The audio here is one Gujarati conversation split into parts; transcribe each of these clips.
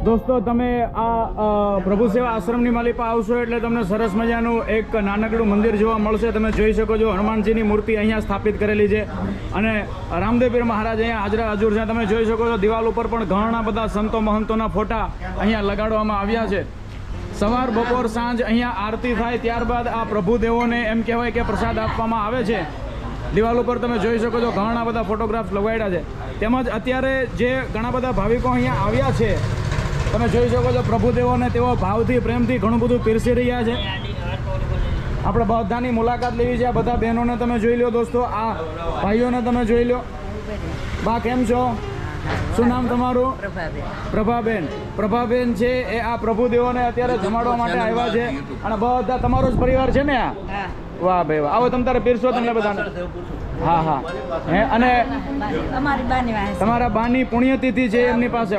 દોસ્તો તમે આ પ્રભુ સેવા આશ્રમની માલિપા આવશો એટલે તમને સરસ મજાનું એક નાનકડું મંદિર જોવા મળશે. તમે જોઈ શકો છો હનુમાનજીની મૂર્તિ અહીંયા સ્થાપિત કરેલી છે અને રામદેવ પીર મહારાજ અહીંયા હાજરા હજુર છે. તમે જોઈ શકો છો દિવાલ ઉપર પણ ઘણા બધા સંતો મહંતોના ફોટા અહીંયા લગાડવામાં આવ્યા છે. સવાર બપોર સાંજ અહીંયા આરતી થાય ત્યારબાદ આ પ્રભુદેવોને એમ કહેવાય કે પ્રસાદ આપવામાં આવે છે. દિવાલ ઉપર તમે જોઈ શકો છો ઘણા બધા ફોટોગ્રાફ્સ લગાડ્યા છે. તેમજ અત્યારે જે ઘણા બધા ભાવિકો અહીંયા આવ્યા છે તમે જોઈ શકો છો પ્રભુદેવોને તેઓ ભાવથી પ્રેમથી ઘણું બધું પીરસી રહ્યા છે. આપણે બધાની મુલાકાત લેવી છે. બધા બહેનોને તમે જોઈ લો દોસ્તો, આ ભાઈઓને તમે જોઈ લો. બા કેમ છો? શું નામ તમારું? પ્રભાબેન. પ્રભાબેન છે એ આ પ્રભુદેવોને અત્યારે જમાડવા માટે આવ્યા છે અને બધા તમારો જ પરિવાર છે ને આ? વાહ ભાઈ વાહ. આવો તમે તારે પીરસો તમને બધાને. હા હા હે અને તમારા બાની પુણ્યતિથિ છે એમની પાસે.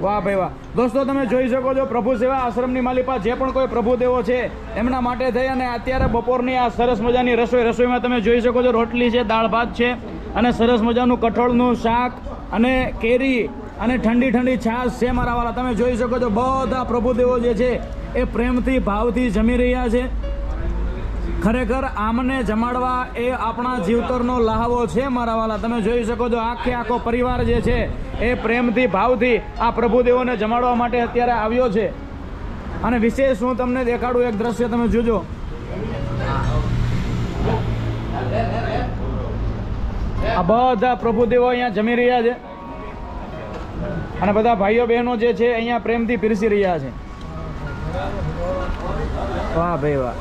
વાહ ભાઈ વાહ. દોસ્તો તમે જોઈ શકો છો પ્રભુ સેવા આશ્રમની માલિપા જે પણ કોઈ પ્રભુદેવો છે એમના માટે થઈ અને અત્યારે બપોરની આ સરસ મજાની રસોઈમાં તમે જોઈ શકો છો રોટલી છે, દાળ ભાત છે અને સરસ મજાનું કઠોળનું શાક અને કેરી અને ઠંડી ઠંડી છાશ છે મારા વાળા. તમે જોઈ શકો છો બધા પ્રભુદેવો જે છે એ પ્રેમથી ભાવથી જમી રહ્યા છે. ખરેખર આમને જમાડવા એ આપણા જીવતરનો લહાવો છે મારા વાલા. તમે જોઈ શકો છો આખો પરિવાર જે છે એ પ્રેમથી ભાવથી આ પ્રભુદેવોને જમાડવા માટે અત્યારે આવ્યો છે. અને વિશેષ હું તમને દેખાડું એક દ્રશ્ય તમે જોજો. આ બધા પ્રભુદેવો અહીંયા જમી રહ્યા છે અને બધા ભાઈઓ બહેનો જે છે અહીંયા પ્રેમથી પીરસી રહ્યા છે. વાહ ભાઈ વાહ.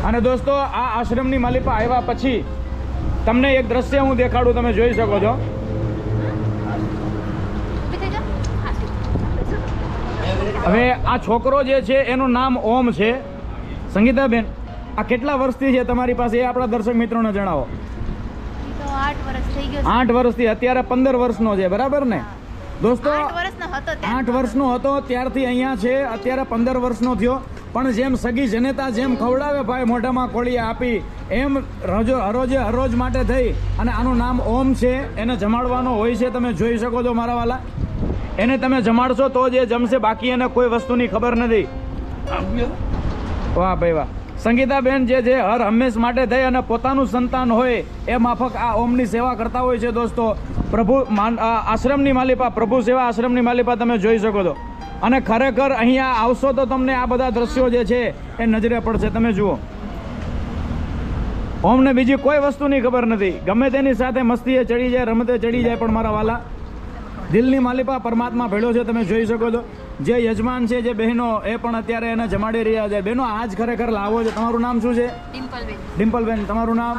અને દોસ્તો આ આશ્રમની માલિપા આવ્યા પછી તમને એક દ્રશ્ય હું દેખાડું. તમે જોઈ શકો છો હવે આ છોકરો જે છે એનું નામ ઓમ છે. સંગીતાબેન આ કેટલા વર્ષથી છે તમારી પાસે એ આપણા દર્શક મિત્રોને જણાવો. 8 વર્ષથી અત્યારે 15 વર્ષનો છે બરાબર ને દોસ્તો? 8 વર્ષનો હતો ત્યારથી અહીંયા છે, અત્યારે 15 વર્ષનો થયો. પણ જેમ સગી જનેતા જેમ ખવડાવે ભાઈ મોઢામાં કોળીએ આપી એમ હરોજ માટે થઈ અને આનું નામ ઓમ છે. એને જમાડવાનો હોય છે. તમે જોઈ શકો છો મારા વાલા. એને તમે જમાડશો તો જે જમશે, બાકી એને કોઈ વસ્તુની ખબર નથી. વાહ ભાઈ વાહ. સંગીતાબેન જે છે હર હંમેશ માટે થઈ અને પોતાનું સંતાન હોય એ માફક આ ઓમની સેવા કરતા હોય છે. દોસ્તો પ્રભુ આશ્રમની માલિપા પ્રભુ સેવા આશ્રમની માલિપા તમે જોઈ શકો છો. અને ખરેખર અહીંયા આવશો તો તમને આ બધા દ્રશ્યો જે છે એ નજરે પડશે. તમે જુઓ ઓમને બીજી કોઈ વસ્તુની ખબર નથી. ગમે તેની સાથે મસ્તીએ ચડી જાય, રમતે ચડી જાય, પણ મારા વાલા દિલની માલિપા પરમાત્મા ભેળો છે. તમે જોઈ શકો છો જે યજમાન છે જે બહેનો એ પણ અત્યારે એને જમાડી રહ્યા છે. બહેનો આજ ખરેખર લાવો છે. તમારું નામ શું છે? ડિમ્પલબેન. તમારું નામ?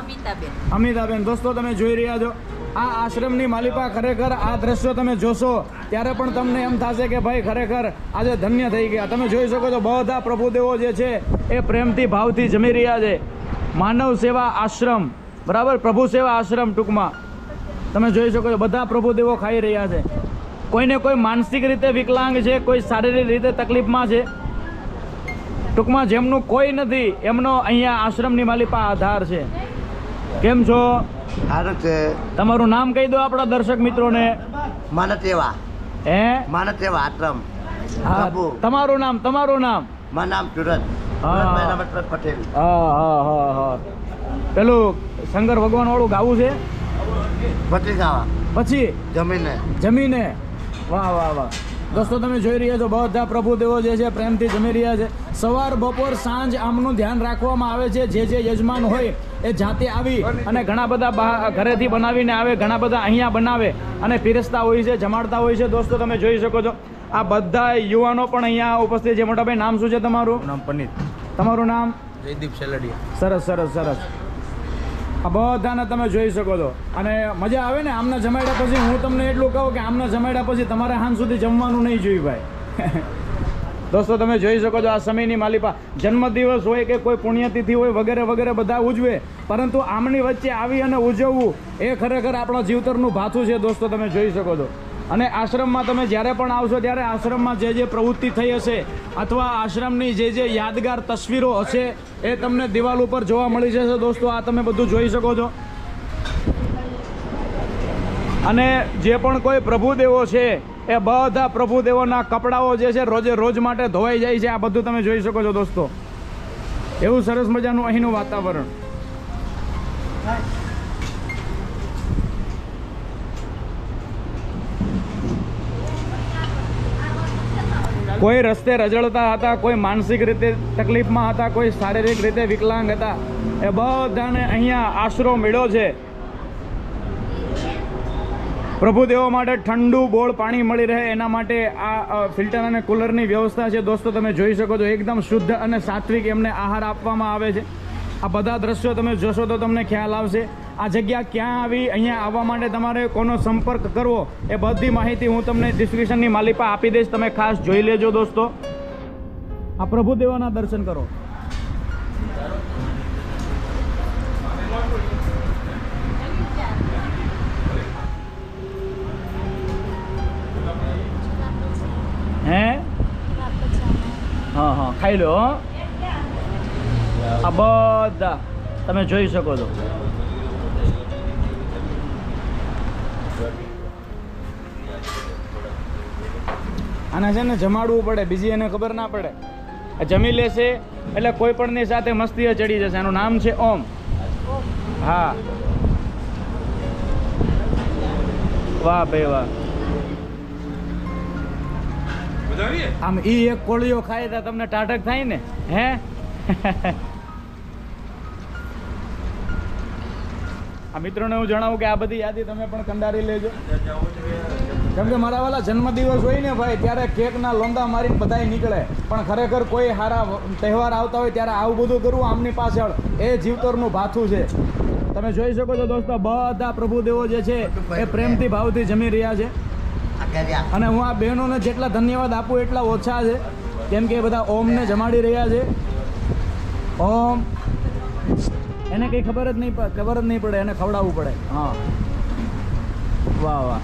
અમિતાબેન. દોસ્તો તમે જોઈ રહ્યા છો આ આશ્રમની માલિપા ખરેખર આ દ્રશ્યો તમે જોશો ત્યારે પણ તમને એમ થશે કે ભાઈ ખરેખર આજે ધન્ય થઈ ગયા. તમે જોઈ શકો છો બધા પ્રભુદેવો જે છે એ પ્રેમથી ભાવથી જમી રહ્યા છે. માનવ સેવા આશ્રમ બરાબર, પ્રભુ સેવા આશ્રમ ટૂંકમાં તમે જોઈ શકો છો બધા પ્રભુદેવો ખાઈ રહ્યા છે. કોઈને કોઈ માનસિક રીતે વિકલાંગ છે, કોઈ શારીરિક રીતે તકલીફમાં છે, ટૂંકમાં જેમનું કોઈ નથી એમનો અહીંયા આશ્રમની માલિપા આધાર છે. કેમ છો? તમારું નામ કહી દો આપણા દર્શક મિત્રોને. માનતેવા. હે? માનતેવા આશ્રમ. તમારું નામ? તમારું નામ? મારું નામ સુરત પટેલ. હા. પેલું શંકર ભગવાન વાળું ગાવું છે પછી ગાવા પછી જમીને. વાહ વાહ વાહ. દોસ્તો તમે જોઈ રહ્યા છો બધા પ્રભુદેવો જે છે પ્રેમથી જમી રહ્યા છે. સવાર બપોર સાંજ આમનું ધ્યાન રાખવામાં આવે છે. જે યજમાન હોય એ જાતે આવી અને ઘણા બધા ઘરેથી બનાવીને આવે, ઘણા બધા અહીંયા બનાવે અને પીરસતા હોય છે, જમાડતા હોય છે. દોસ્તો તમે જોઈ શકો છો આ બધા યુવાનો પણ અહીંયા ઉપસ્થિત છે. મોટાભાઈ નામ શું છે તમારું? નામ પનીત. તમારું નામ? જયદીપ સેલડિયા. સરસ. આ બધાને તમે જોઈ શકો છો અને મજા આવે ને આમને જમાડ્યા પછી. હું તમને એટલું કહું કે આમને જમાડ્યા પછી તમારે હાંજ સુધી જમવાનું નહીં જોયું ભાઈ. દોસ્તો તમે જોઈ શકો છો આ સમયની માલિપા જન્મદિવસ હોય કે કોઈ પુણ્યતિથિ હોય વગેરે વગેરે બધા ઉજવે, પરંતુ આમની વચ્ચે આવી અને ઉજવવું એ ખરેખર આપણા જીવતરનું ભાથું છે. દોસ્તો તમે જોઈ શકો છો. અને આશ્રમમાં તમે જ્યારે પણ આવશો ત્યારે આશ્રમમાં જે પ્રવૃત્તિ થઈ હશે અથવા આશ્રમની જે યાદગાર તસવીરો હશે એ તમને દિવાલ ઉપર જોવા મળી જશે. દોસ્તો આ તમે બધું જોઈ શકો છો. અને જે પણ કોઈ પ્રભુદેવો છે એ બધા પ્રભુદેવોના કપડાઓ જે છે રોજે રોજ માટે ધોવાઈ જાય છે. આ બધું તમે જોઈ શકો છો દોસ્તો. એવું સરસ મજાનું અહીંનું વાતાવરણ. કોઈ રસ્તે રજળતા હતા, કોઈ માનસિક રીતે તકલીફમાં હતા, કોઈ શારીરિક રીતે વિકલાંગ હતા, એ બધાને અહીંયા આશરો મળ્યો છે. પ્રભુદેવો માટે ઠંડુ બોળ પાણી મળી રહે એના માટે આ ફિલ્ટર અને કુલરની વ્યવસ્થા છે દોસ્તો. તમે જોઈ શકો છો એકદમ શુદ્ધ અને સાત્વિક એમને આહાર આપવામાં આવે છે. આ બધા દ્રશ્યો તમે જોશો તો તમને ખ્યાલ આવશે આ જગ્યા ક્યાં આવી, અહીંયા આવવા માટે તમારે કોનો સંપર્ક કરવો એ બધી માહિતી હું તમને ડિસ્ક્રિપ્શનની માલિપા આપી દઈશ. તમે ખાસ જોઈ લેજો દોસ્તો. આ પ્રભુદેવાના દર્શન કરો. હે હા હા ખાઈ લો. આ બધા તમે જોઈ શકો છો. આને છે ને જમાડવું પડે, બીજી એને ખબર ના પડે. જમી લેશે એટલે કોઈ પણની સાથે મસ્તીએ ચડી જશે. એનું નામ છે ઓમ. હા વાહ ભાઈ વાહ. આમ ઈ એક કોળીઓ ખાય તો તમને ટાટક થાય ને. હે આ મિત્રોને હું જણાવું કે આ બધી યાદી તમે પણ કંડારી લેજો. કેમ કે મારા વાલા જન્મદિવસ હોય ને ભાઈ ત્યારે કેકના લોંદા મારીને બધાય નીકળે, પણ ખરેખર કોઈ સારા તહેવાર આવતા હોય ત્યારે આવું બધું કરવું આમની પાછળ એ જીવતરનું ભાથું છે. તમે જોઈ શકો છો દોસ્તો બધા પ્રભુદેવો જે છે એ પ્રેમથી ભાવથી જમી રહ્યા છે. અને હું આ બહેનોને જેટલા ધન્યવાદ આપું એટલા ઓછા છે, કેમ કે એ બધા ઓમને જમાડી રહ્યા છે. ઓમ એને કંઈ ખબર જ નહીં પડે, એને ખવડાવવું પડે. હા વાહ વાહ.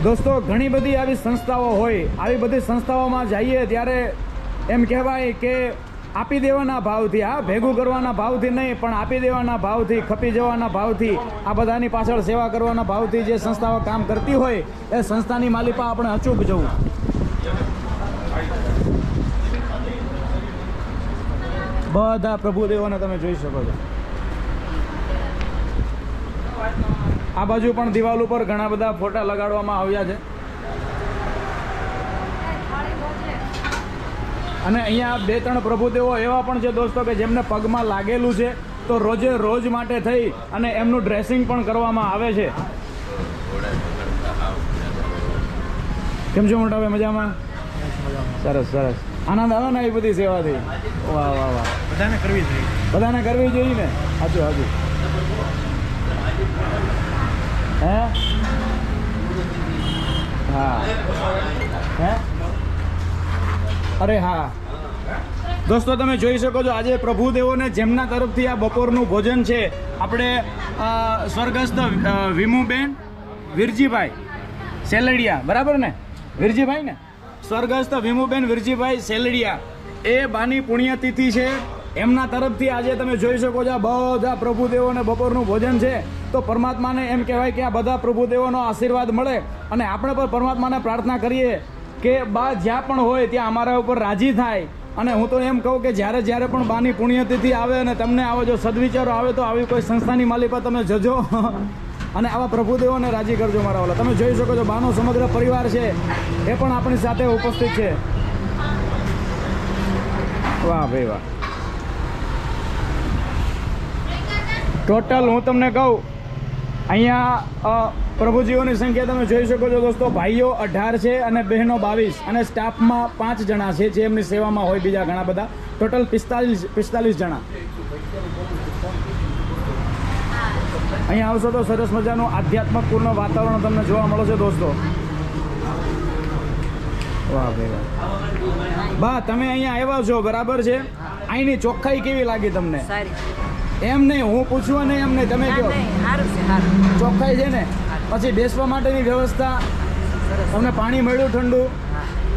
દોસ્તો ઘણી બધી આવી સંસ્થાઓ હોય, આવી બધી સંસ્થાઓમાં જઈએ ત્યારે એમ કહેવાય કે આપી દેવાના ભાવથી, હા ભેગું કરવાના ભાવથી નહીં, પણ આપી દેવાના ભાવથી, ખપી જવાના ભાવથી, આ બધાની પાછળ સેવા કરવાના ભાવથી જે સંસ્થાઓ કામ કરતી હોય એ સંસ્થાની માલિપા આપણે અચૂક જવું. બધા પ્રભુદેવોને તમે જોઈ શકો છો. આ બાજુ પણ દિવાલ ઉપર ઘણા બધા ફોટા લગાડવામાં આવ્યા છે. અને અહીંયા 2-3 પ્રભુદેવો એવા પણ છે દોસ્તો કે જેમને પગમાં લાગેલું છે, તો રોજે રોજ માટે થઈ અને એમનું ડ્રેસિંગ પણ કરવામાં આવે છે. કેમ છો મોટા ભાઈ? મજામાં? સરસ સરસ. આનંદ આવે ને એ બધી સેવાથી? વાહ વાહ વાહ. બધાને કરવી જોઈએ, બધાને કરવી જોઈએ ને. હાજુ હાજુ. હે હા હે અરે હા દોસ્તો તમે જોઈ શકો છો આજે પ્રભુદેવોને જેમના તરફથી આ બપોરનું ભોજન છે આપણે સ્વર્ગસ્થ વિમુબેન વિરજીભાઈ સેલડિયા, બરાબર ને વિરજીભાઈ ને? સ્વર્ગસ્થ વિમુબેન વિરજીભાઈ સેલડિયા એ બાની પુણ્યતિથિ છે. એમના તરફથી આજે તમે જોઈ શકો છો આ બધા પ્રભુદેવોને બપોરનું ભોજન છે. તો પરમાત્માને એમ કહેવાય કે આ બધા પ્રભુદેવોનો આશીર્વાદ મળે અને આપણે પણ પરમાત્માને પ્રાર્થના કરીએ કે બા જ્યાં પણ હોય ત્યાં અમારા ઉપર રાજી થાય. અને હું તો એમ કહું કે જ્યારે પણ બાની પુણ્યતિથિ આવે અને તમને આવો જો સદવિચારો આવે તો આવી કોઈ સંસ્થાની માલિપા તમે જજો અને આવા પ્રભુદેવોને રાજી કરજો મારા વાલા. તમે જોઈ શકો છો બાનો સમગ્ર પરિવાર છે એ પણ આપણી સાથે ઉપસ્થિત છે. વાહ ભાઈ વાહ. ટોટલ હું તમને કહું અહીંયા પ્રભુજીઓની સંખ્યા તમે જોઈ શકો છો દોસ્તો. ભાઈઓ 18 છે અને બહેનો 22 અને સ્ટાફમાં 5 જણા છે જે એમની સેવામાં હોય, બીજા ઘણા બધા. ટોટલ 45 જણા. અહીંયા આવશો તો સરસ મજાનું આધ્યાત્મક પૂર્ણ વાતાવરણ તમને જોવા મળશે દોસ્તો. વાહ ભાઈ વાહ. બા તમે અહીંયા આવ્યા છો, બરાબર છે? અહીંની ચોખ્ખાઈ કેવી લાગી તમને? એમ નહીં, હું પૂછવા નહીં, એમ નહીં, તમે કહો. ચોખ્ખાઈ છે ને? પછી બેસવા માટેની વ્યવસ્થા, તમને પાણી મળ્યું ઠંડુ?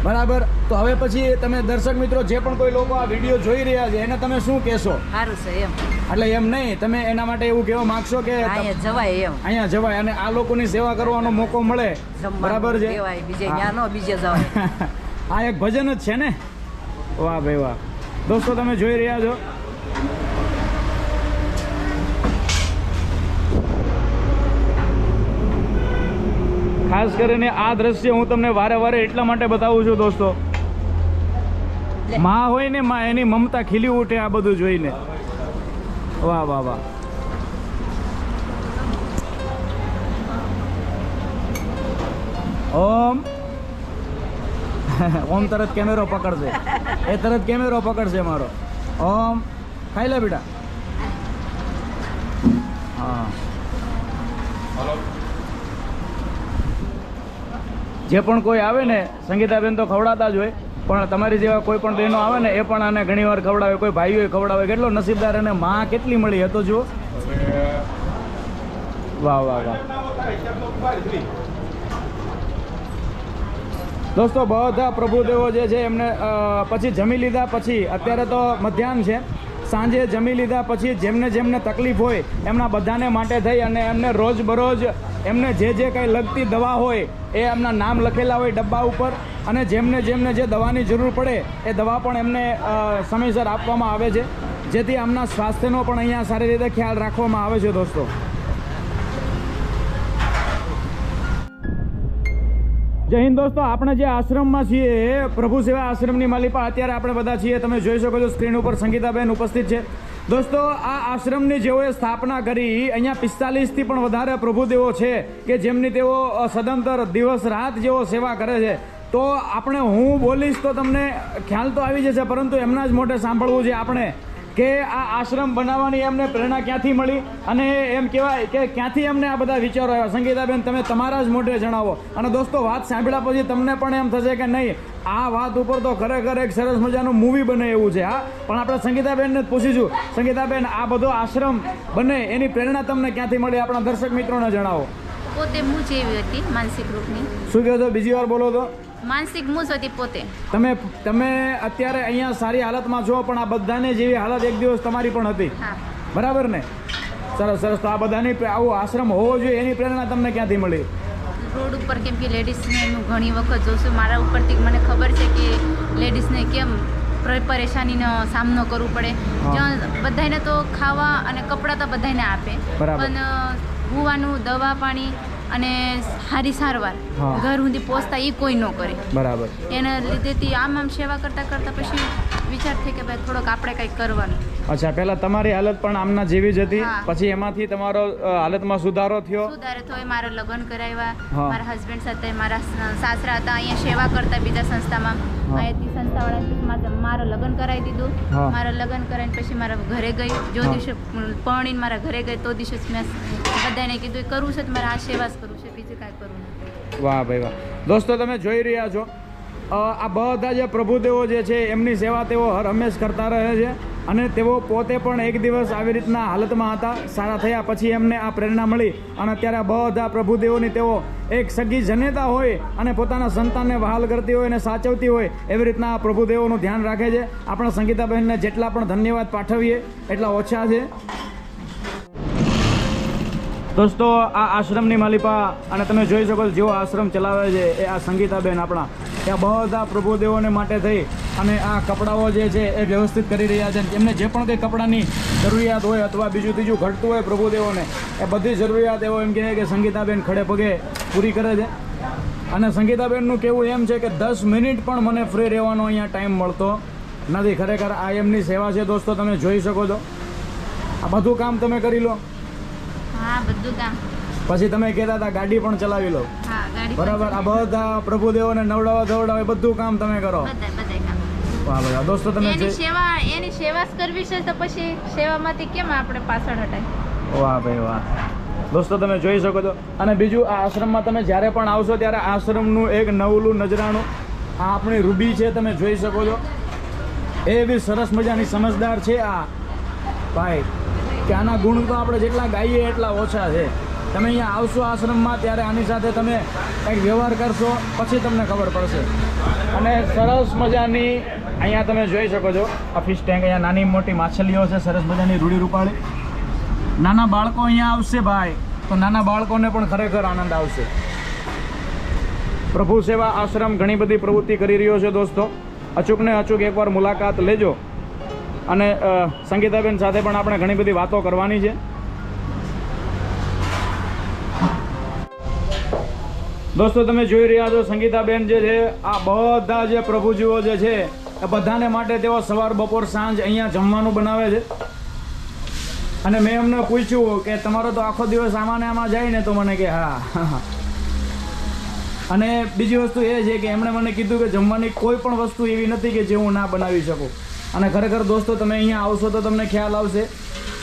બરાબર. તો હવે પછી તમે દર્શક મિત્રો જે પણ કોઈ લોકો આ વિડીયો જોઈ રહ્યા છે એને તમે શું કહેશો? સારું છે એમ. એટલે એમ નહીં, તમે એના માટે એવું કહેવા માંગશો કે અહીંયા જવાય એમ. અહીંયા જવાય અને આ લોકોની સેવા કરવાનો મોકો મળે, બરાબર છે? જવાય, બીજે ન્યા નો બીજે જવાય. આ એક ભજન જ છે ને. વાહ ભાઈ વાહ. દોસ્તો તમે જોઈ રહ્યા છો ખાસ કરીને આ દ્રશ્ય હું તમને વારે વારે એટલા માટે બતાવું છું દોસ્તો, માં હોય ને માં એની મમતા ખીલી ઉઠે આ બધું જોઈને. વાહ વાહ વાહ. ઓમ ઓમ તરત કેમેરો પકડશે, એ તરત કેમેરો પકડશે મારો. ઓમ ખાઈ લે બેટા. હા, જે પણ કોઈ આવે ને સંગીતાબેન તો ખવડાવતા જ હોય, પણ તમારી જેવા કોઈ પણ બહેનો આવે ને એ પણ આને ઘણી વાર ખવડાવે, કોઈ ભાઈઓ ખવડાવે. કેટલો નસીબદાર અને માં કેટલી મળી હતો જુઓ. વાહ વાહ વાહ. દોસ્તો બધા પ્રભુદેવો જે છે એમને પછી જમી લીધા પછી, અત્યારે તો મધ્યાહન છે, સાંજે જમી લીધા પછી જેમને જેમને તકલીફ હોય એમના બધાને માટે થઈ અને એમને રોજબરોજ એમને જે જે કંઈ લગતી દવા હોય એ એમના નામ લખેલા હોય ડબ્બા ઉપર, અને જેમને જેમને જે દવાની જરૂર પડે એ દવા પણ એમને સમયસર આપવામાં આવે છે, જેથી એમના સ્વાસ્થ્યનો પણ અહીંયા સારી રીતે ખ્યાલ રાખવામાં આવે છે. દોસ્તો જય હિન્દ. દોસ્તો આપણે જે આશ્રમમાં છીએ, પ્રભુ સેવા આશ્રમની માલિપા, અત્યારે આપણે બધા છીએ, તમે જોઈ શકો છો સ્ક્રીન ઉપર સંગીતાબેન ઉપસ્થિત છે. દોસ્તો આ આશ્રમની જેઓએ સ્થાપના કરી, અહીંયા 45થી પણ વધારે પ્રભુદેવો છે કે જેમની તેઓ સદંતર દિવસ રાત જેવો સેવા કરે છે. તો આપણે હું બોલીશ તો તમને ખ્યાલ તો આવી જશે, પરંતુ એમના જ મોઢે સાંભળવું છે આપણે કે આ આશ્રમ બનાવવાની એમને પ્રેરણા ક્યાંથી મળી અને એમ કહેવાય કે ક્યાંથી એમને આ બધા વિચારો આવ્યા. સંગીતાબેન તમે તમારા જ મોઢે જણાવો. અને દોસ્તો વાત સાંભળ્યા પછી તમને પણ એમ થશે કે નહીં, આ વાત ઉપર તો ખરેખર એક સરસ મજાનું મૂવી બને એવું છે. હા, પણ આપણે સંગીતાબેનને જ પૂછીશું. સંગીતાબેન, આ બધો આશ્રમ બને એની પ્રેરણા તમને ક્યાંથી મળી, આપણા દર્શક મિત્રોને જણાવો. પોતે મૂંઝ એવી હતી માનસિક રૂપની. શું કહો છો? બીજી વાર બોલો તો. માનસિક મૂંઝ હતી પોતે. તમે અત્યારે અહીંયા સારી હાલતમાં છો, પણ આ બધાને જેવી હાલત એક દિવસ તમારી પણ હતી, હા, બરાબર ને? સરસ સરસ. તો આ બધાની આવો આશ્રમ હોવો જોઈએ એની પ્રેરણા તમને ક્યાંથી મળી? રોડ ઉપર કેમ કે લેડીઝને હું ઘણી વખત જોઉં છું, મારા ઉપરથી મને ખબર છે કે લેડીઝને કેમ પરેશાનીનો સામનો કરવો પડે. જ્યાં બધાને તો ખાવા અને કપડાં તો બધાને આપે, પણ હોવાનું, દવા પાણી અને સારી સારવાર ઘર સુધી પહોંચતા એ કોઈ ન કરે. બરાબર. એના લીધેથી આમ સેવા કરતાં કરતાં પછી વિચાર થાય કે ભાઈ થોડોક આપણે કંઈક કરવાનું. અચ્છા, પહેલા તમારી હાલત પણ આમના જેવી જ હતી, પછી એમાંથી તમારો હાલતમાં સુધારો થયો? સુધારો થયો. મારા લગ્ન કરાવ્યા, મારા હસબન્ડ સાથે, મારા સાસરા હતા અહીંયા સેવા કરતા બીજા સંસ્થામાં, અહીંયાથી સંસ્થાવાળા મારા લગ્ન કરાવી દીધું. મારા લગ્ન કરાવીને પછી મારા ઘરે ગઈ, જો દિવસે પરણીને મારા ઘરે ગઈ તો દિવસે મેં બધાને કીધું કરવું છે તો મારે આ સેવા જ કરવું છે, બીજું કાંઈ કરવું નથી. વાહ ભાઈ વાહ. દોસ્તો તમે જોઈ રહ્યા છો આ બધા જે પ્રભુદેવો જે છે એમની સેવા તેઓ હર હંમેશ કરતા રહે છે, અને તેઓ પોતે પણ એક દિવસ આવી રીતના હાલતમાં હતા. સારા થયા પછી એમને આ પ્રેરણા મળી, અને અત્યારે બધા પ્રભુદેવોની તેઓ એક સગી જનેતા હોય અને પોતાના સંતાનને વહાલ કરતી હોય અને સાચવતી હોય એવી રીતના આ પ્રભુદેવોનું ધ્યાન રાખે છે. આપણા સંગીતાબહેનને જેટલા પણ ધન્યવાદ પાઠવીએ એટલા ઓછા છે. દોસ્તો આ આશ્રમની માલિપા, અને તમે જોઈ શકો છો જેવો આશ્રમ ચલાવે છે એ આ સંગીતાબેન આપણા, ત્યાં બધા પ્રભુદેવોને માટે થઈ અને આ કપડાઓ જે છે એ વ્યવસ્થિત કરી રહ્યા છે. એમને જે પણ કંઈ કપડાની જરૂરિયાત હોય અથવા બીજું ત્રીજું ઘટતું હોય પ્રભુદેવોને, એ બધી જરૂરિયાત એવો એમ કહે કે સંગીતાબેન ખડે પગે પૂરી કરે છે. અને સંગીતાબેનનું કહેવું એમ છે કે 10 મિનિટ પણ મને ફ્રી રહેવાનો અહીંયા ટાઈમ મળતો નથી. ખરેખર આ એમની સેવા છે. દોસ્તો તમે જોઈ શકો છો આ બધું કામ તમે કરી લો. હા, બધું કામ. પછી તમે કહેતા હતા ગાડી પણ ચલાવી લો. હા, ગાડી. બરાબર. આ બધા પ્રભુદેવોને નવડાવવા ધવડાવે બધું કામ તમે કરો. બધા કામ. વાહ ભાઈ. દોસ્તો તમે એની સેવા જ કરવી છે તો પછી સેવામાંથી કેમ આપણે પાછળ હટાય. વાહ ભાઈ વાહ. દોસ્તો તમે જોઈ શકો છો. અને બીજું આ આશ્રમમાં તમે જ્યારે પણ આવશો ત્યારે આશ્રમનું એક નવલું નજરાણું, આ આપણી રૂબી છે, તમે જોઈ શકો છો. એવી સરસ મજાની સમજદાર છે આ ભાઈ કે આના ગુણ તો આપણે જેટલા ગાઈએ એટલા ઓછા છે. તમે અહીંયા આવશો આશ્રમમાં ત્યારે આની સાથે તમે કંઈક વ્યવહાર કરશો પછી તમને ખબર પડશે. અને સરસ મજાની અહીંયા તમે જોઈ શકો છો આ ફિશ ટેન્ક. અહીંયા નાની મોટી માછલીઓ છે, સરસ મજાની રૂડી રૂપાળી. નાના બાળકો અહીંયા આવશે ભાઈ તો નાના બાળકોને પણ ખરેખર આનંદ આવશે. પ્રભુ સેવા આશ્રમ ઘણી બધી પ્રવૃત્તિ કરી રહ્યો છે દોસ્તો. અચૂકને અચૂક એકવાર મુલાકાત લેજો. અને સંગીતાબેન સાથે પણ આપણે ઘણી બધી વાતો કરવાની છે. દોસ્તો તમે જોઈ રહ્યા છો સંગીતાબેન જે છે આ બધા જે પ્રભુજીઓ જે છે એ બધાને માટે તેઓ સવાર બપોર સાંજ અહીંયા જમવાનું બનાવે છે. અને મેં એમને પૂછ્યું કે તમારો તો આખો દિવસ આમાં ને આમાં જાય ને, તો મને કે હા. અને બીજી વસ્તુ એ છે કે એમણે મને કીધું કે જમવાની કોઈ પણ વસ્તુ એવી નથી કે જે હું ના બનાવી શકું. અને ખરેખર દોસ્તો તમે અહીંયા આવશો તો તમને ખ્યાલ આવશે.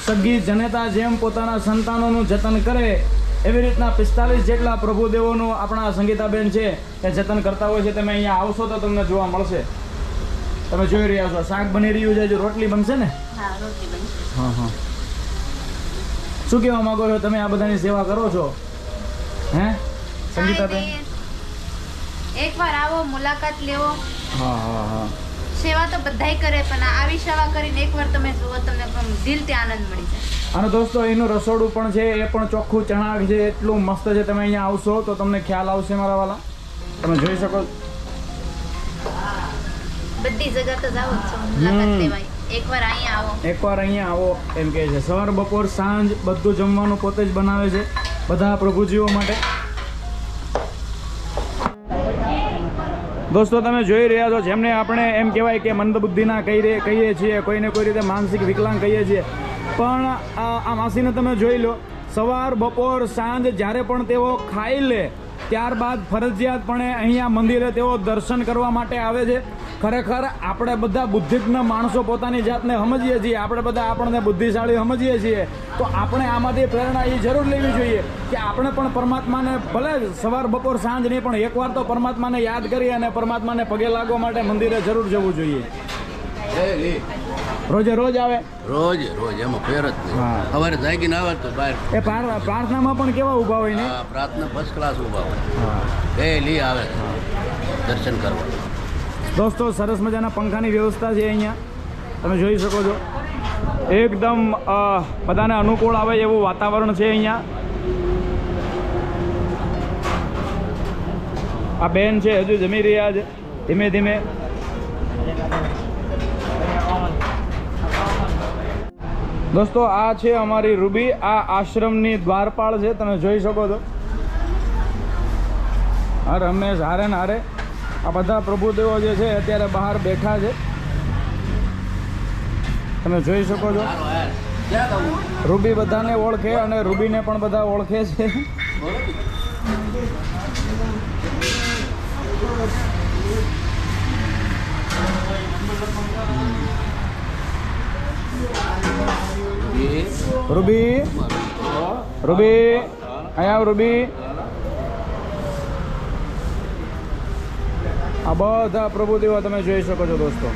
સગી જનેતા જેમ પોતાના સંતાનોનું જતન કરે એવી રીતના 45 જેટલા પ્રભુદેવોનું આપણા સંગીતાબેન છે એ જતન કરતા હોય છે. તમે અહીંયા આવશો તો તમને જોવા મળશે. તમે જોઈ રહ્યા છો શાક બની રહ્યું છે, જો રોટલી બનશે ને. હા, રોટલી બનશે. હા હા. શું કહેવા માંગો છો તમે? આ બધાની સેવા કરો છો હે સંગીતાબેન? એકવાર આવો, મુલાકાત લેવો. હા હા હા. સેવા તો બધાય કરે, પણ આવી સેવા કરીને એકવાર તમે જુઓ, તમને દિલથી આનંદ મળી જાય. અને દોસ્તો એનું રસોડું પણ છે, એ પણ ચોખ્ખું ચણાક છે, એટલું મસ્ત છે. તમે અહીંયા આવશો તો તમને ખ્યાલ આવશે મારા વાલા. તમે જોઈ શકો. બધી જગ્યા તો જાવ છો, મુલાકાત લેવાય. એકવાર અહીંયા આવો. એકવાર અહીંયા આવો એમ કહે છે. સવાર બપોર સાંજ બધું જમવાનું પોતે જ બનાવે છે બધા પ્રભુજીઓ માટે. દોસ્તો તમે જોઈ રહ્યા છો જેમને આપણે એમ કહેવાય કે મંદબુદ્ધિના કહીએ છીએ, કોઈને કોઈ રીતે માનસિક વિકલાંગ કહીએ છીએ, પણ આ માસીને તમે જોઈ લો, સવાર બપોર સાંજ જ્યારે પણ તેઓ ખાઈ લે ત્યારબાદ ફરજિયાતપણે અહીંયા મંદિરે તેઓ દર્શન કરવા માટે આવે છે. ખરેખર આપણે બધા બુદ્ધિજ્ઞ માણસો પોતાની જાતને સમજીએ છીએ, આપણે બધા આપણને બુદ્ધિશાળી સમજીએ છીએ, તો આપણે આમાંથી પ્રેરણા એ જરૂર લેવી જોઈએ કે આપણે પણ પરમાત્માને ભલે સવાર બપોર સાંજ નહીં પણ એકવાર તો પરમાત્માને યાદ કરી અને પરમાત્માને પગે લાગવા માટે મંદિરે જરૂર જવું જોઈએ. રોજે રોજ આવે? રોજ એમાં ફેર જ નહીં. હા. સવારે જાગીને આવે તો બહાર એ પ્રાર્થનામાં પણ કેવા ઊભા હોય ને? પ્રાર્થના ફર્સ્ટ ક્લાસ ઊભા હોય. હા. ડેલી આવે દર્શન કરવા. દોસ્તો સરસ મજાના પંખાની વ્યવસ્થા છે અહીંયા, તમે જોઈ શકો છો. એકદમ બધાને અનુકૂળ આવે એવું વાતાવરણ છે અહીંયા. આ બેન છે હજુ જમી રહ્યા છે ધીમે ધીમે. દોસ્તો આ છે અમારી રૂબી, આ આશ્રમની દ્વારપાળ છે, તમે જોઈ શકો છો. હા રમેશ હારે ને હારે આ બધા પ્રભુદેવો જે છે અત્યારે બહાર બેઠા છે, તમે જોઈ શકો છો. રૂબી બધાને ઓળખે અને રૂબીને પણ બધા ઓળખે છે. રૂબી અહીંયા રૂબી. આ બધા પ્રભુદેવો તમે જોઈ શકો છો દોસ્તો.